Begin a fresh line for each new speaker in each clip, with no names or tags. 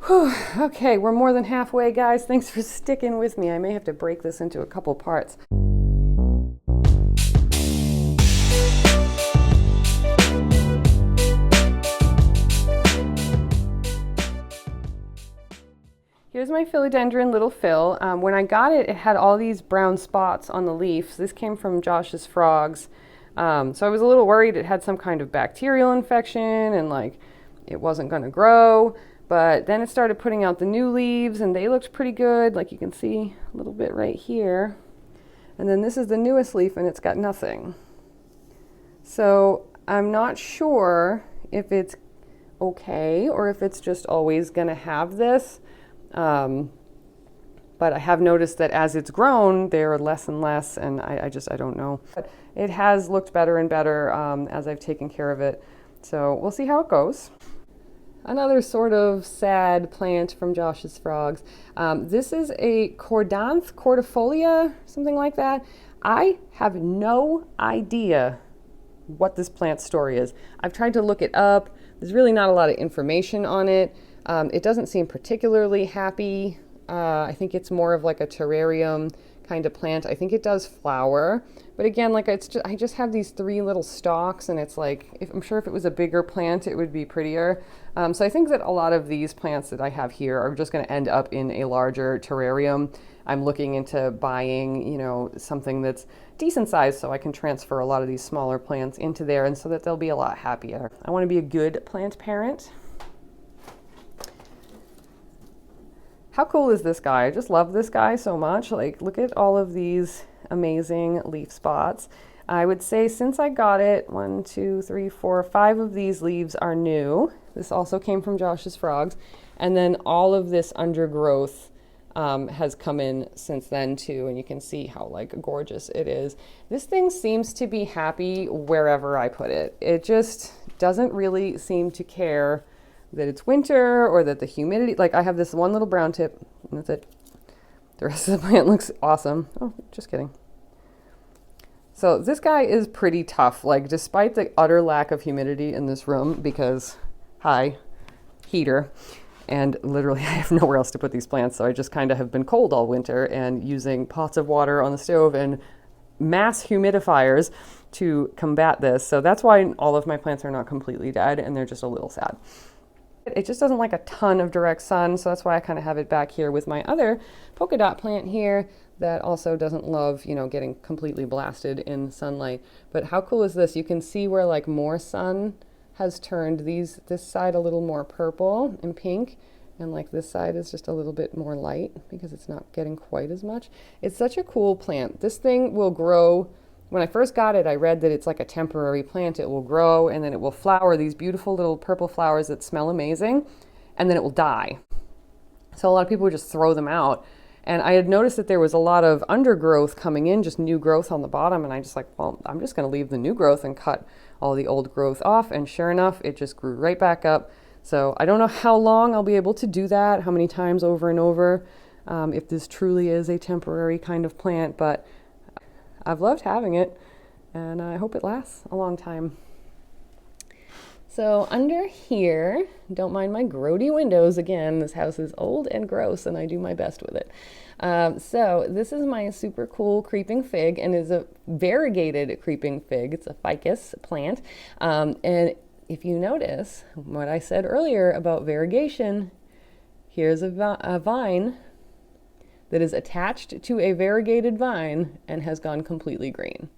Whew. Okay, we're more than halfway, guys. Thanks for sticking with me. I may have to break this into a couple parts. Here's my philodendron little Phil. When I got it, it had all these brown spots on the leaves. This came from Josh's frogs. So I was a little worried it had some kind of bacterial infection and like it wasn't going to grow. But then it started putting out the new leaves and they looked pretty good. Like you can see a little bit right here. And then this is the newest leaf and it's got nothing. So I'm not sure if it's okay or if it's just always going to have this. But I have noticed that as it's grown, there are less and less, and I don't know. But it has looked better and better as I've taken care of it. So we'll see how it goes. Another sort of sad plant from Josh's frogs. This is a Codonanthe, cordifolia, something like that. I have no idea what this plant's story is. I've tried to look it up. There's really not a lot of information on it. It doesn't seem particularly happy. I think it's more of like a terrarium kind of plant. I think it does flower, but again, like I just have these 3 little stalks, and it's like I'm sure if it was a bigger plant, it would be prettier. So I think that a lot of these plants that I have here are just going to end up in a larger terrarium. I'm looking into buying, something that's decent size so I can transfer a lot of these smaller plants into there, and so that they'll be a lot happier. I want to be a good plant parent. How cool is this guy? I just love this guy so much. Like, look at all of these amazing leaf spots. I would say since I got it, 1, 2, 3, 4, 5 of these leaves are new. This also came from Josh's frogs. And then all of this undergrowth has come in since then too. And you can see how like gorgeous it is. This thing seems to be happy wherever I put it. It just doesn't really seem to care that it's winter or that the humidity, like I have this one little brown tip and that's it. The rest of the plant looks awesome. Oh, just kidding. So this guy is pretty tough, like despite the utter lack of humidity in this room because, heater, and literally I have nowhere else to put these plants. So I just kind of have been cold all winter and using pots of water on the stove and mass humidifiers to combat this. So that's why all of my plants are not completely dead and they're just a little sad. It just doesn't like a ton of direct sun, so that's why I kind of have it back here with my other polka dot plant here that also doesn't love, getting completely blasted in sunlight. But how cool is this? You can see where like more sun has turned this side a little more purple and pink, and like this side is just a little bit more light because it's not getting quite as much. It's such a cool plant. This thing will grow. When I first got it, I read that it's like a temporary plant. It will grow and then it will flower these beautiful little purple flowers that smell amazing, and then it will die. So a lot of people would just throw them out. And I had noticed that there was a lot of undergrowth coming in, just new growth on the bottom. And I just like, well, I'm just going to leave the new growth and cut all the old growth off. And sure enough, it just grew right back up. So I don't know how long I'll be able to do that, how many times over and over, if this truly is a temporary kind of plant, but I've loved having it, and I hope it lasts a long time. So under here, don't mind my grody windows again. This house is old and gross, and I do my best with it. So this is my super cool creeping fig, and is a variegated creeping fig. It's a ficus plant. And if you notice what I said earlier about variegation, here's a vine that is attached to a variegated vine and has gone completely green.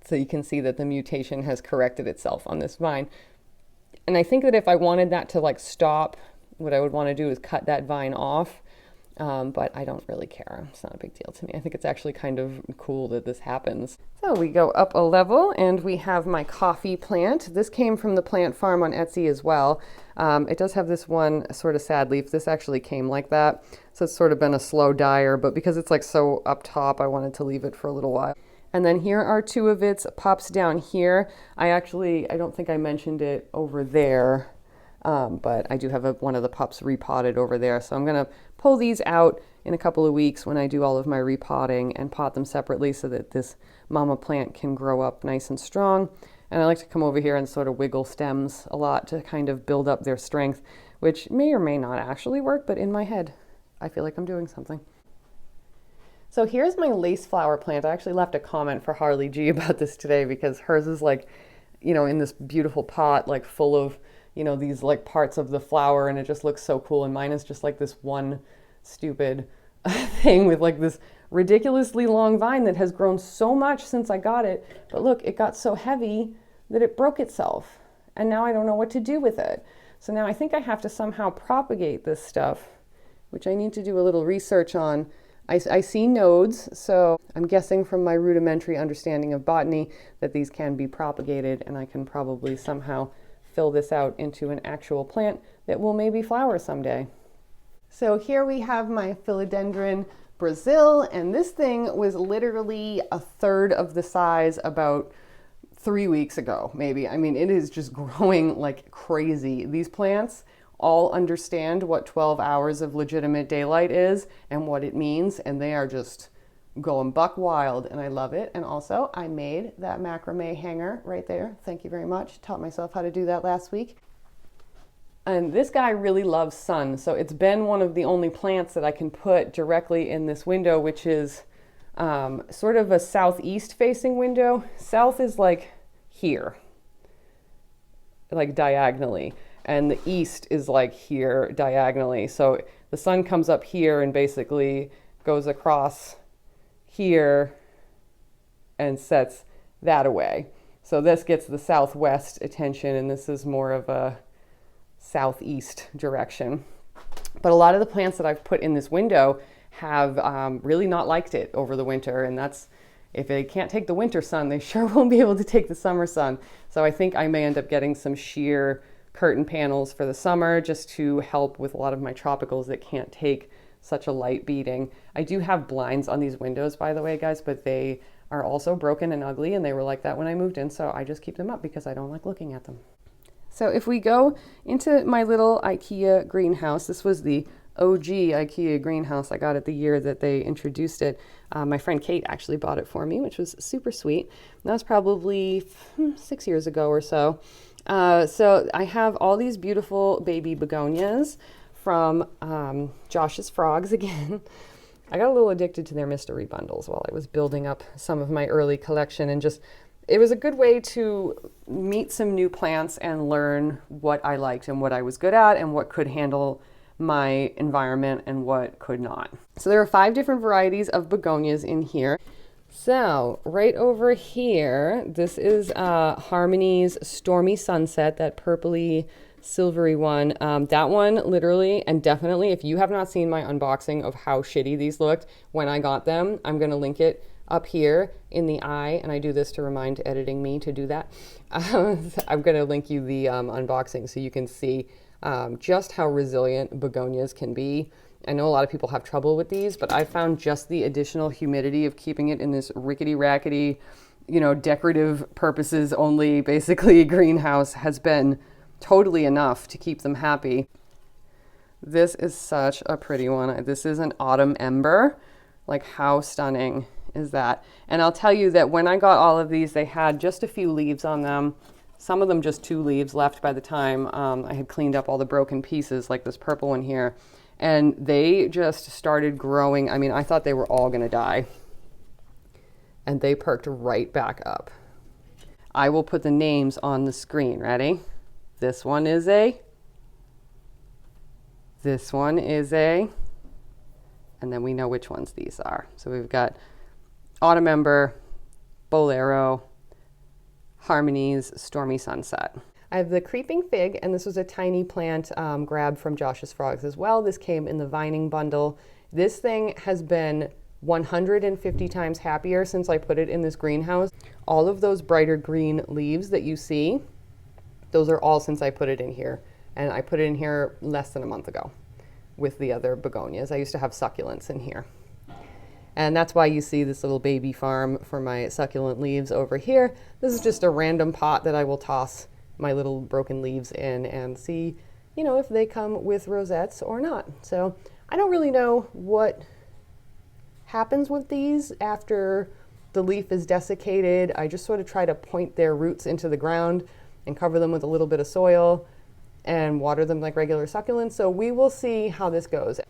So you can see that the mutation has corrected itself on this vine. And I think that if I wanted that to like stop, what I would want to do is cut that vine off. But I don't really care. It's not a big deal to me. I think it's actually kind of cool that this happens. So we go up a level and we have my coffee plant. This came from the plant farm on Etsy as well. It does have this one sort of sad leaf. This actually came like that. So it's sort of been a slow dyer, but because it's like so up top, I wanted to leave it for a little while. And then here are 2 of its pups down here. I don't think I mentioned it over there. But I do have one of the pups repotted over there. So I'm going to pull these out in a couple of weeks when I do all of my repotting and pot them separately so that this mama plant can grow up nice and strong. And I like to come over here and sort of wiggle stems a lot to kind of build up their strength. which may or may not actually work, but in my head, I feel like I'm doing something. So here's my lace flower plant. I actually left a comment for Harley G about this today because hers is like, you know, in this beautiful pot, like full of, you know, these like parts of the flower, and it just looks so cool. And mine is just like this one stupid thing with like this ridiculously long vine that has grown so much since I got it. But look, it got so heavy that it broke itself. And now I don't know what to do with it. So now I think I have to somehow propagate this stuff, which I need to do a little research on. I see nodes, so I'm guessing from my rudimentary understanding of botany that these can be propagated, and I can probably somehow fill this out into an actual plant that will maybe flower someday. So here we have my Philodendron Brazil, and this thing was literally a third of the size about 3 weeks ago, maybe. I mean, it is just growing like crazy. These plants all understand what 12 hours of legitimate daylight is and what it means, and they are just going buck wild, and I love it. And also, I made that macrame hanger right there. Thank you very much. Taught myself how to do that last week. And this guy really loves sun, so it's been one of the only plants that I can put directly in this window, which is sort of a southeast facing window. South is like here, like diagonally. And the east is like here diagonally. So the sun comes up here and basically goes across here and sets that away. So this gets the southwest attention, and this is more of a southeast direction. But a lot of the plants that I've put in this window have really not liked it over the winter, and that's, if they can't take the winter sun, they sure won't be able to take the summer sun. So I think I may end up getting some sheer curtain panels for the summer just to help with a lot of my tropicals that can't take such a light beating. I do have blinds on these windows, by the way, guys, but they are also broken and ugly, and they were like that when I moved in, so I just keep them up because I don't like looking at them. So if we go into my little IKEA greenhouse, this was the OG IKEA greenhouse. I got it the year that they introduced it. My friend Kate actually bought it for me, which was super sweet. That was probably 6 years ago or so. So I have all these beautiful baby begonias from Josh's Frogs again. I got a little addicted to their mystery bundles while I was building up some of my early collection, and just, it was a good way to meet some new plants and learn what I liked and what I was good at and what could handle my environment and what could not. So there are 5 different varieties of begonias in here. So right over here, this is Harmony's Stormy Sunset, that purpley silvery one. That one literally and definitely, if you have not seen my unboxing of how shitty these looked when I got them, I'm going to link it up here in the eye, and I do this to remind editing me to do that. I'm going to link you the unboxing so you can see just how resilient begonias can be. I know a lot of people have trouble with these, but I found just the additional humidity of keeping it in this rickety-rackety, you know, decorative purposes only, basically, greenhouse has been totally enough to keep them happy. This is such a pretty one. This is an autumn ember. Like, how stunning is that? And I'll tell you that when I got all of these, they had just a few leaves on them. Some of them just 2 leaves left by the time I had cleaned up all the broken pieces, like this purple one here. And they just started growing. I mean, I thought they were all going to die. And they perked right back up. I will put the names on the screen. Ready? This one is a. This one is a. And then we know which ones these are. So we've got Autumn Ember, Bolero, Harmony's Stormy Sunset. I have the Creeping Fig, and this was a tiny plant grabbed from Josh's Frogs as well. This came in the vining bundle. This thing has been 150 times happier since I put it in this greenhouse. All of those brighter green leaves that you see, those are all since I put it in here. And I put it in here less than a month ago with the other begonias. I used to have succulents in here. And that's why you see this little baby farm for my succulent leaves over here. This is just a random pot that I will toss my little broken leaves in and see, you know, if they come with rosettes or not. So I don't really know what happens with these after the leaf is desiccated. I just sort of try to point their roots into the ground and cover them with a little bit of soil and water them like regular succulents. So we will see how this goes.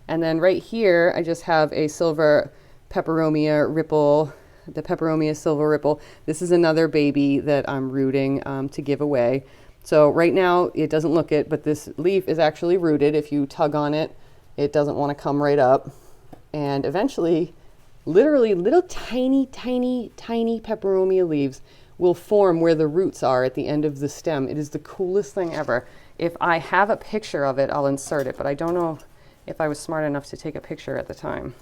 And then right here, I just have a silver Peperomia ripple, the Peperomia silver ripple. This is another baby that I'm rooting to give away. So right now it doesn't look it, but this leaf is actually rooted. If you tug on it, it doesn't want to come right up. And eventually, literally little tiny, tiny, tiny Peperomia leaves will form where the roots are at the end of the stem. It is the coolest thing ever. If I have a picture of it, I'll insert it, but I don't know if I was smart enough to take a picture at the time.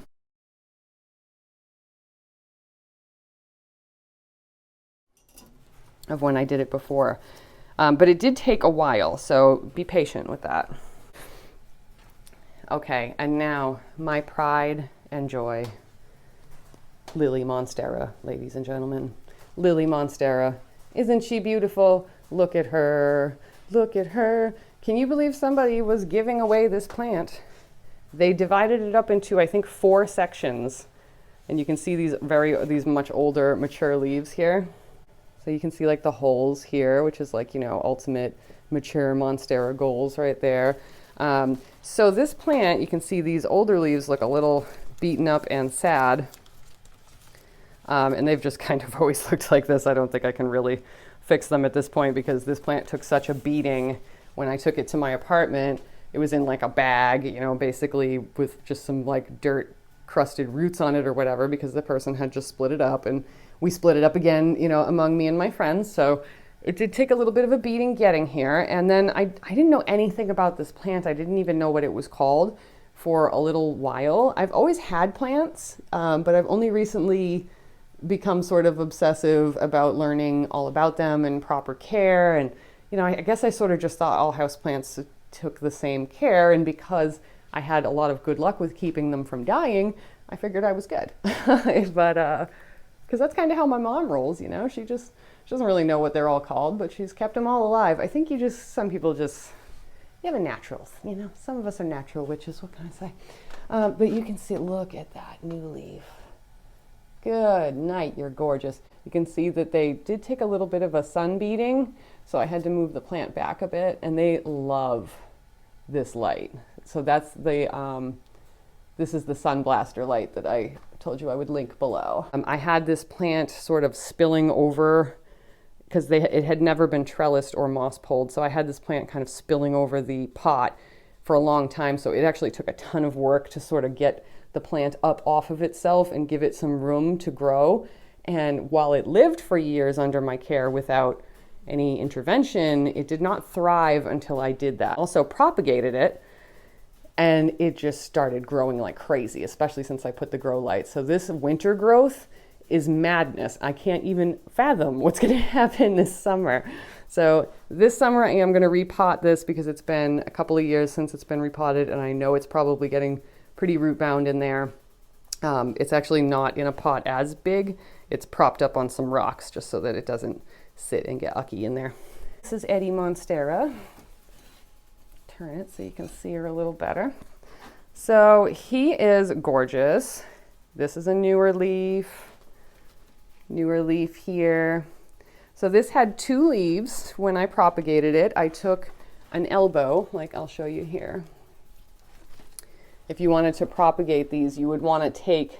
Of when I did it before. But it did take a while, so be patient with that. Okay, and now my pride and joy, Lily Monstera, ladies and gentlemen. Lily Monstera. Isn't she beautiful? Look at her. Look at her. Can you believe somebody was giving away this plant? They divided it up into, I think, 4 sections. And you can see these much older, mature leaves here. So you can see like the holes here, which is like, you know, ultimate mature Monstera goals right there. So this plant, you can see these older leaves look a little beaten up and sad. And they've just kind of always looked like this. I don't think I can really fix them at this point because this plant took such a beating when I took it to my apartment. It was in like a bag, you know, basically with just some like dirt crusted roots on it or whatever, because the person had just split it up, and we split it up again, you know, among me and my friends. So it did take a little bit of a beating getting here. And then I didn't know anything about this plant. I didn't even know what it was called for a little while. I've always had plants, but I've only recently become sort of obsessive about learning all about them and proper care. And, you know, I guess I sort of just thought all houseplants took the same care. And because I had a lot of good luck with keeping them from dying, I figured I was good. But, because that's kind of how my mom rolls, you know, she doesn't really know what they're all called, but she's kept them all alive. I think some people just, you have a natural, you know, some of us are natural witches, what can I say? But you can see, look at that new leaf. Good night, you're gorgeous. You can see that they did take a little bit of a sun beating, so I had to move the plant back a bit, and they love this light. So that's the, this is the Sunblaster light that I told you I would link below. I had this plant sort of spilling over because it had never been trellised or moss pulled, so I had this plant kind of spilling over the pot for a long time, so it actually took a ton of work to sort of get the plant up off of itself and give it some room to grow. And while it lived for years under my care without any intervention, it did not thrive until I did that. Also propagated it, and it just started growing like crazy, especially since I put the grow light. So this winter growth is madness. I can't even fathom what's going to happen this summer. So this summer I am going to repot this because it's been a couple of years since it's been repotted, and I know it's probably getting pretty root bound in there. It's actually not in a pot as big. It's propped up on some rocks just so that it doesn't sit and get ucky in there. This is Eddie Monstera. Turn it so you can see her a little better. So he is gorgeous. This is a newer leaf here. So this had 2 leaves when I propagated it. I took an elbow, like I'll show you here. If you wanted to propagate these, you would want to take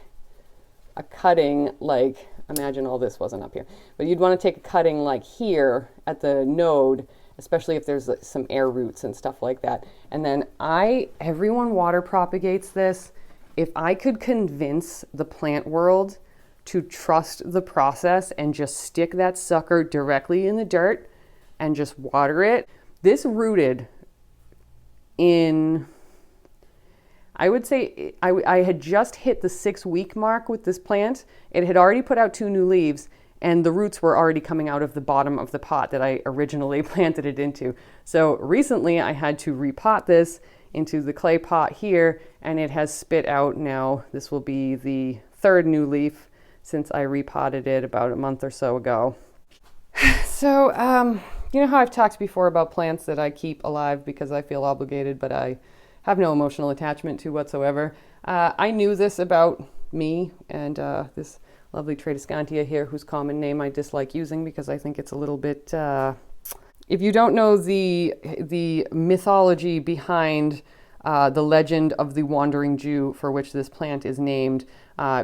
a cutting, like, imagine all this wasn't up here, but you'd want to take a cutting like here at the node, especially if there's some air roots and stuff like that. And then everyone water propagates this. If I could convince the plant world to trust the process and just stick that sucker directly in the dirt and just water it, this rooted in, I would say I had just hit the 6-week mark with this plant. It had already put out 2 new leaves, and the roots were already coming out of the bottom of the pot that I originally planted it into. So recently I had to repot this into the clay pot here, and it has spit out now. This will be the 3rd new leaf since I repotted it about a month or so ago. So, you know how I've talked before about plants that I keep alive because I feel obligated, but I have no emotional attachment to whatsoever. I knew this about me and this lovely Tradescantia here, whose common name I dislike using because I think it's a little bit If you don't know the mythology behind the legend of the wandering Jew for which this plant is named,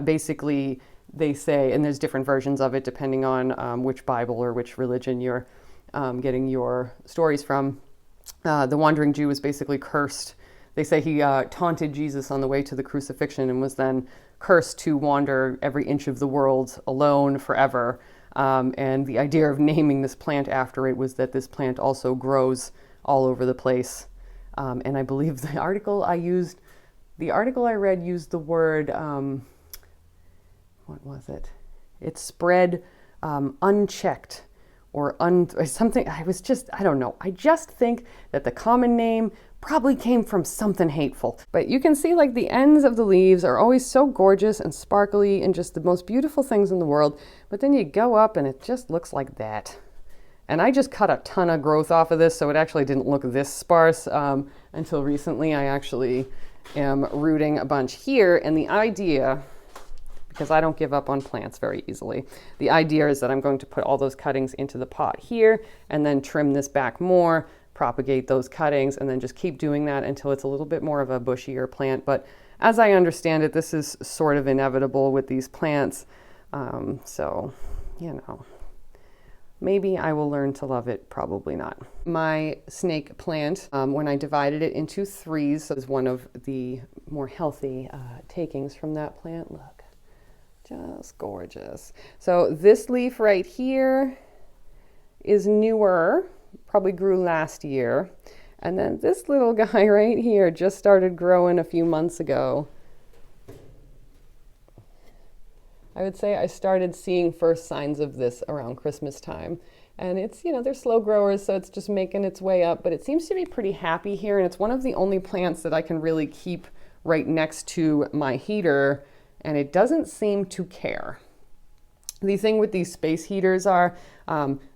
basically they say, and there's different versions of it depending on which Bible or which religion you're getting your stories from. The wandering Jew was basically cursed. They say he taunted Jesus on the way to the crucifixion and was then cursed to wander every inch of the world alone forever. And the idea of naming this plant after it was that this plant also grows all over the place. And I believe the article I read used the word, what was it? It spread unchecked or something. I don't know. I just think that the common name probably came from something hateful. But you can see like the ends of the leaves are always so gorgeous and sparkly and just the most beautiful things in the world. But then you go up and it just looks like that. And I just cut a ton of growth off of this, so it actually didn't look this sparse until recently. I actually am rooting a bunch here, and the idea, because I don't give up on plants very easily, the idea is that I'm going to put all those cuttings into the pot here and then trim this back more, propagate those cuttings, and then just keep doing that until it's a little bit more of a bushier plant. But as I understand it, this is sort of inevitable with these plants. So, you know, maybe I will learn to love it, probably not. My snake plant, when I divided it into threes, is one of the more healthy takings from that plant. Look, just gorgeous. So this leaf right here is newer, probably grew last year. And then this little guy right here just started growing a few months ago. I would say I started seeing first signs of this around Christmas time. And it's, you know, they're slow growers, so it's just making its way up, but it seems to be pretty happy here. And it's one of the only plants that I can really keep right next to my heater, and it doesn't seem to care. The thing with these space heaters are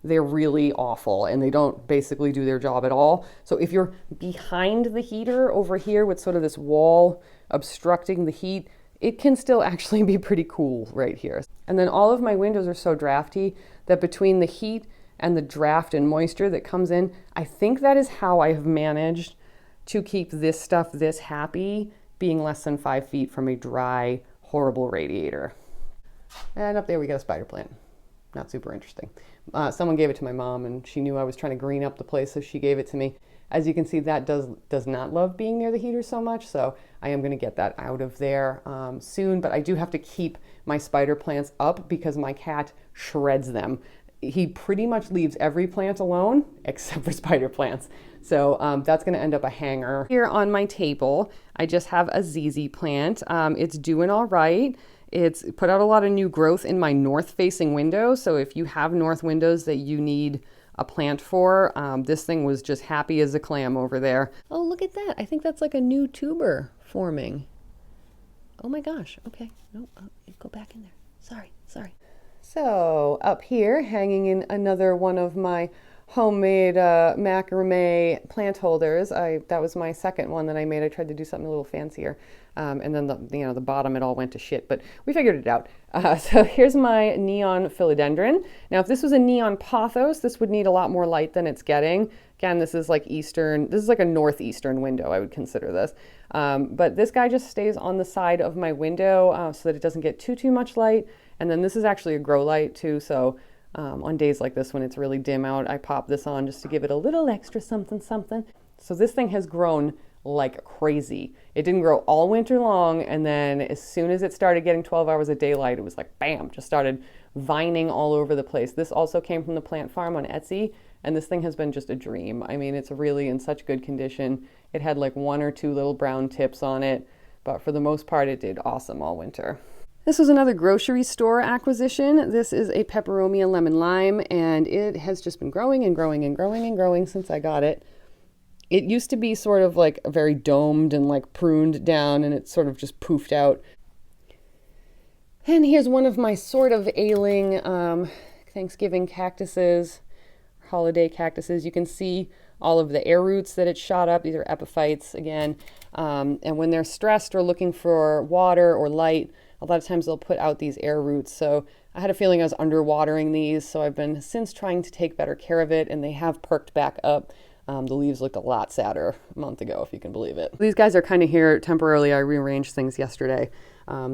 they're really awful and they don't basically do their job at all. So if you're behind the heater over here with sort of this wall obstructing the heat, it can still actually be pretty cool right here. And then all of my windows are so drafty that between the heat and the draft and moisture that comes in, I think that is how I have managed to keep this stuff this happy, being less than 5 feet from a dry, horrible radiator. And up there we got a spider plant. Not super interesting. Someone gave it to my mom and she knew I was trying to green up the place, so she gave it to me. As you can see, that does not love being near the heater so much, so I am going to get that out of there soon, but I do have to keep my spider plants up because my cat shreds them. He pretty much leaves every plant alone except for spider plants. So that's going to end up a hanger. Here on my table, I just have a ZZ plant. It's doing all right. It's put out a lot of new growth in my north-facing window, so if you have north windows that you need a plant for, this thing was just happy as a clam over there. Oh, look at that. I think that's like a new tuber forming. Oh my gosh. Okay. No, go back in there. Sorry. So up here, hanging in another one of my homemade macrame plant holders. That was my second one that I made. I tried to do something a little fancier. And then the bottom, it all went to shit, but we figured it out. So here's my neon philodendron. Now, if this was a neon pothos, this would need a lot more light than it's getting. Again, this is like a northeastern window, I would consider this. But this guy just stays on the side of my window so that it doesn't get too much light. And then this is actually a grow light too, so on days like this when it's really dim out, I pop this on just to give it a little extra something. So this thing has grown like crazy. It didn't grow all winter long, and then as soon as it started getting 12 hours of daylight, it was like bam, just started vining all over the place. This also came from the plant farm on Etsy, and this thing has been just a dream. I mean, it's really in such good condition. It had like 1 or 2 little brown tips on it, but for the most part it did awesome all winter. This was another grocery store acquisition. This is a Peperomia lemon lime, and it has just been growing and growing since I got it. It used to be sort of like very domed and like pruned down, and it sort of just poofed out. And here's one of my sort of ailing Thanksgiving cactuses, holiday cactuses. You can see all of the air roots that it shot up. These are epiphytes again. And when they're stressed or looking for water or light, a lot of times they'll put out these air roots. So I had a feeling I was underwatering these, so I've been since trying to take better care of it, and they have perked back up. The leaves looked a lot sadder a month ago, if you can believe it. These guys are kind of here temporarily. I rearranged things yesterday,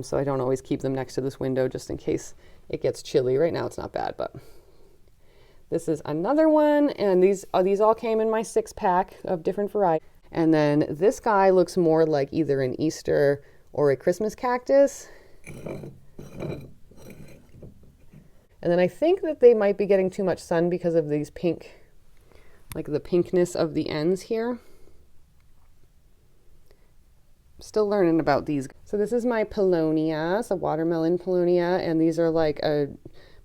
so I don't always keep them next to this window just in case it gets chilly. Right now it's not bad, but this is another one, and these all came in my 6-pack of different varieties. And then this guy looks more like either an Easter or a Christmas cactus. And then I think that they might be getting too much sun because of these pink, like the pinkness of the ends here. Still learning about these. So this is my Paulownia, it's a watermelon Paulownia, and these are like a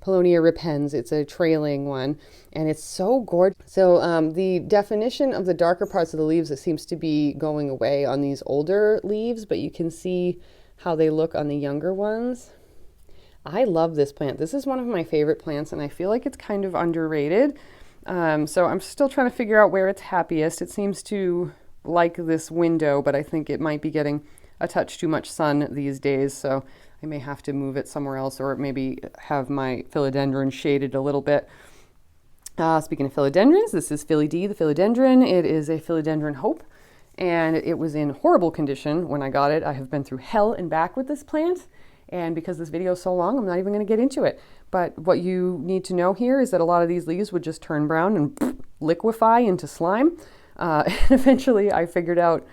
Paulownia repens. It's a trailing one, and it's so gorgeous. So the definition of the darker parts of the leaves, it seems to be going away on these older leaves, but you can see how they look on the younger ones. I love this plant. This is one of my favorite plants, and I feel like it's kind of underrated. So I'm still trying to figure out where it's happiest. It seems to like this window, but I think it might be getting a touch too much sun these days, so I may have to move it somewhere else, or maybe have my philodendron shaded a little bit. Speaking of philodendrons, this is Philly D, the philodendron. It is a philodendron hope, and it was in horrible condition when I got it. I have been through hell and back with this plant, and because this video is so long, I'm not even going to get into it. But what you need to know here is that a lot of these leaves would just turn brown and liquefy into slime. And eventually I figured out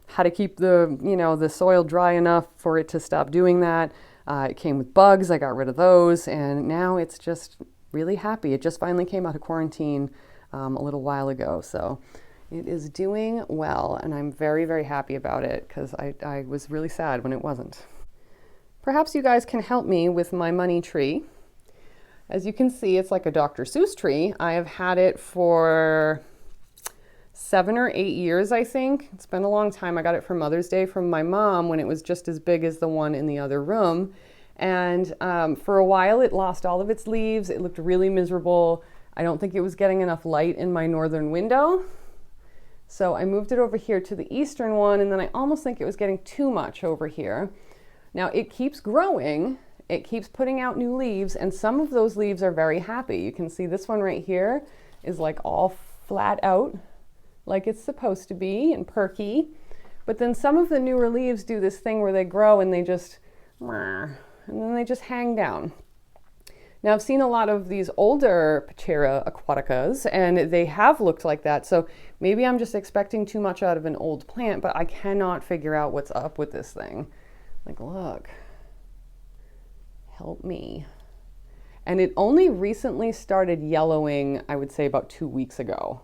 how to keep the soil dry enough for it to stop doing that. It came with bugs. I got rid of those, and now it's just really happy. It just finally came out of quarantine a little while ago, so it is doing well, and I'm very, very happy about it because I was really sad when it wasn't. Perhaps you guys can help me with my money tree. As you can see, it's like a Dr. Seuss tree. I have had it for 7 or 8 years, I think. It's been a long time. I got it for Mother's Day from my mom when it was just as big as the one in the other room. And for a while, it lost all of its leaves. It looked really miserable. I don't think it was getting enough light in my northern window. So I moved it over here to the eastern one, and then I almost think it was getting too much over here. Now it keeps growing. It keeps putting out new leaves, and some of those leaves are very happy. You can see this one right here is like all flat out, like it's supposed to be, and perky. But then some of the newer leaves do this thing where they grow and they just, and then they just hang down. Now I've seen a lot of these older Ptera aquaticas, and they have looked like that. So maybe I'm just expecting too much out of an old plant, but I cannot figure out what's up with this thing. Like, look. Help me. And it only recently started yellowing, I would say about 2 weeks ago.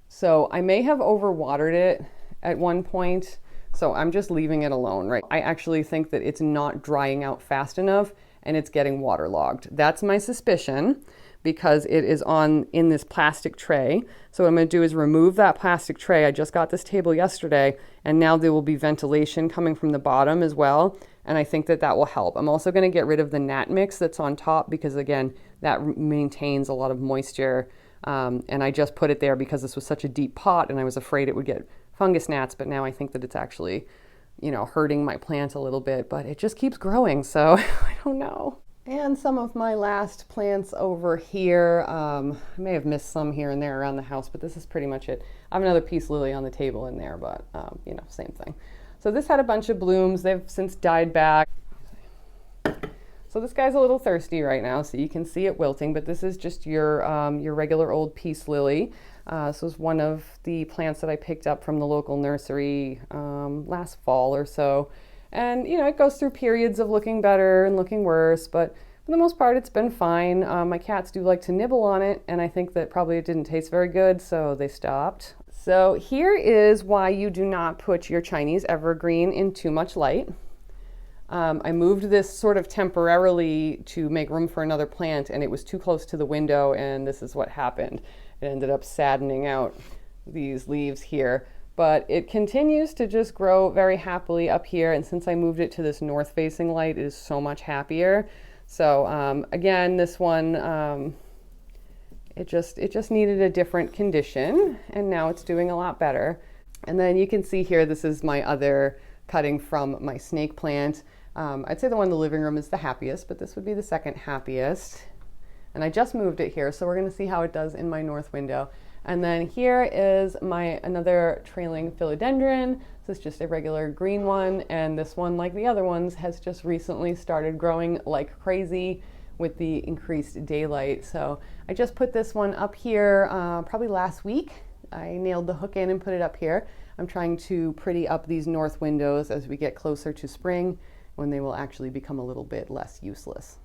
So I may have overwatered it at one point, so I'm just leaving it alone, right? I actually think that it's not drying out fast enough and it's getting waterlogged. That's my suspicion, because it is in this plastic tray. So what I'm going to do is remove that plastic tray. I just got this table yesterday, and now there will be ventilation coming from the bottom as well. And I think that will help. I'm also going to get rid of the gnat mix that's on top, because again, that maintains a lot of moisture. And I just put it there because this was such a deep pot and I was afraid it would get fungus gnats, but now I think that it's actually, hurting my plant a little bit, but it just keeps growing. So I don't know. And some of my last plants over here, I may have missed some here and there around the house, but this is pretty much it. I have another peace lily on the table in there, but same thing. So this had a bunch of blooms. They've since died back. So this guy's a little thirsty right now, so you can see it wilting, but this is just your regular old peace lily. This was one of the plants that I picked up from the local nursery last fall or so. And, it goes through periods of looking better and looking worse, but for the most part, it's been fine. My cats do like to nibble on it, and I think that probably it didn't taste very good, so they stopped. So here is why you do not put your Chinese evergreen in too much light. I moved this sort of temporarily to make room for another plant, and it was too close to the window, and this is what happened. It ended up saddening out these leaves here. But it continues to just grow very happily up here, and since I moved it to this north-facing light, it is so much happier. So again, this one, it just needed a different condition, and now it's doing a lot better. And then you can see here, this is my other cutting from my snake plant. I'd say the one in the living room is the happiest, but this would be the second happiest. And I just moved it here, so we're going to see how it does in my north window. And then here is my another trailing philodendron. This is just a regular green one, and this one, like the other ones, has just recently started growing like crazy with the increased daylight. So I just put this one up here probably last week. I nailed the hook in and put it up here. I'm trying to pretty up these north windows as we get closer to spring, when they will actually become a little bit less useless.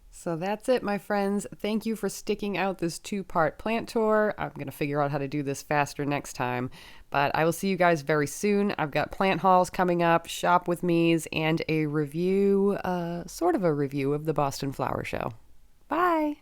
So that's it, my friends. Thank you for sticking out this 2-part plant tour. I'm going to figure out how to do this faster next time, but I will see you guys very soon. I've got plant hauls coming up, shop with me's, and a review, sort of a review of the Boston Flower Show. Bye!